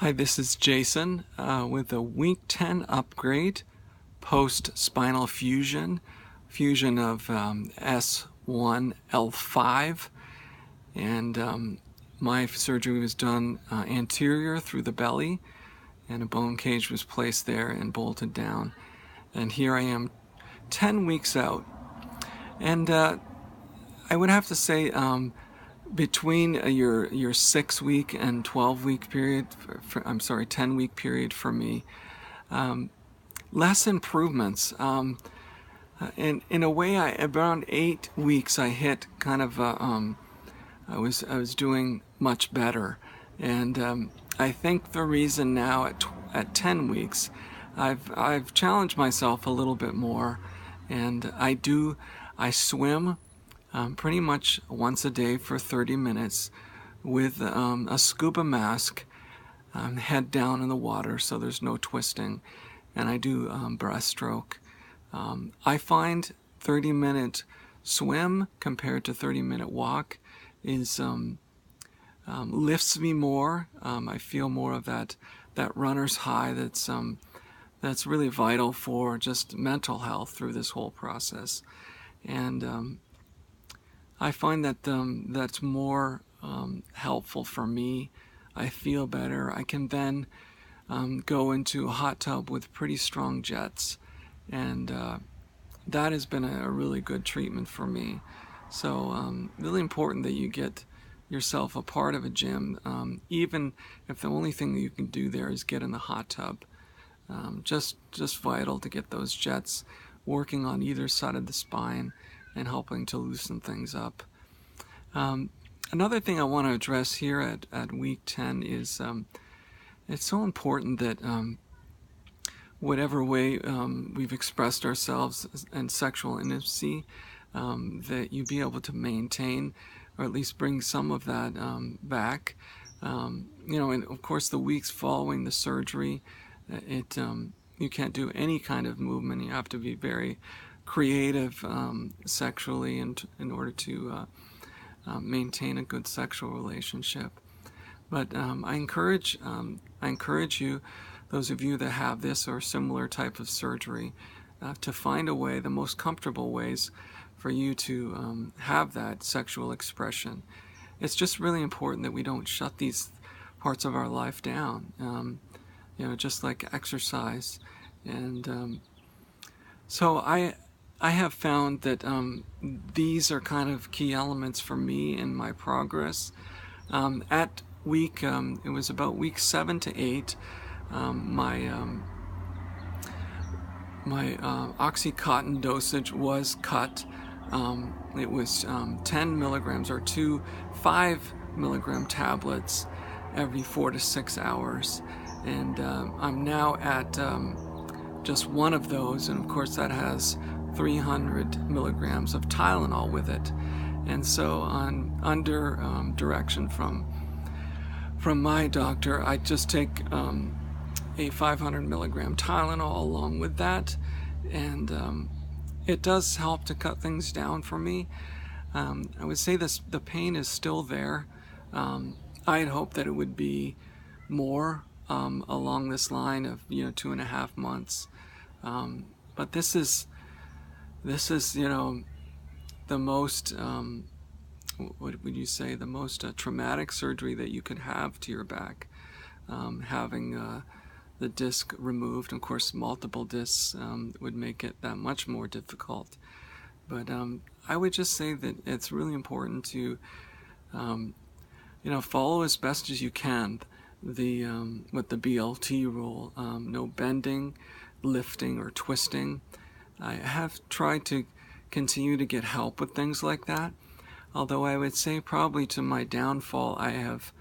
Hi, this is Jason with a week 10 upgrade post spinal fusion of S1 L5, and my surgery was done anterior through the belly, and a bone cage was placed there and bolted down. And here I am 10 weeks out, and I would have to say between your 6-week and 12-week period, 10-week period for me, less improvements. In a way, around 8 weeks, I hit kind of I was doing much better, and I think the reason now at 10 weeks, I've challenged myself a little bit more, and I swim pretty much once a day for 30 minutes with a scuba mask, head down in the water so there's no twisting, and I do breaststroke. I find 30-minute swim compared to 30-minute walk is lifts me more. I feel more of that runner's high that's really vital for just mental health through this whole process. And I find that that's more helpful for me. I feel better. I can then go into a hot tub with pretty strong jets, and that has been a really good treatment for me. So really important that you get yourself a part of a gym, even if the only thing that you can do there is get in the hot tub. Just vital to get those jets working on either side of the spine and helping to loosen things up. Another thing I want to address here at week 10 is it's so important that whatever way we've expressed ourselves in sexual intimacy, that you be able to maintain or at least bring some of that back. And of course the weeks following the surgery, you can't do any kind of movement. You have to be very creative sexually in order to maintain a good sexual relationship. But I encourage you, those of you that have this or similar type of surgery, to find a way, the most comfortable ways for you to have that sexual expression. It's just really important that we don't shut these parts of our life down, just like exercise. And so I have found that these are kind of key elements for me in my progress. At week, it was about week 7 to 8, my Oxycontin dosage was cut. It was 10 milligrams or 2 5-milligram tablets every 4 to 6 hours. And I'm now at just one of those, and of course that has 300 milligrams of Tylenol with it. And so under direction from my doctor, I just take a 500 milligram Tylenol along with that, and it does help to cut things down for me. I would say the pain is still there. I had hoped that it would be more along this line of 2.5 months, but this is the most what would you say, the most traumatic surgery that you could have to your back, having the disc removed. Of course, multiple discs would make it that much more difficult. But I would just say that it's really important to follow as best as you can with the BLT rule. No bending, lifting, or twisting. I have tried to continue to get help with things like that, although I would say probably to my downfall, I have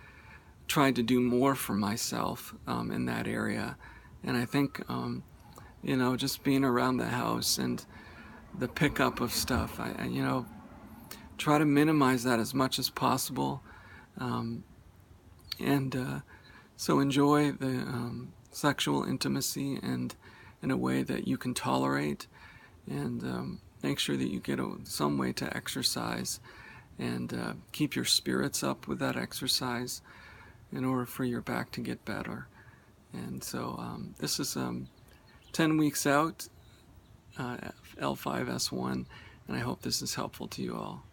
tried to do more for myself in that area. And I think just being around the house and the pickup of stuff, I try to minimize that as much as possible, and so enjoy the sexual intimacy and in a way that you can tolerate, and make sure that you get some way to exercise and keep your spirits up with that exercise in order for your back to get better. And so this is 10 weeks out, L5, S1, and I hope this is helpful to you all.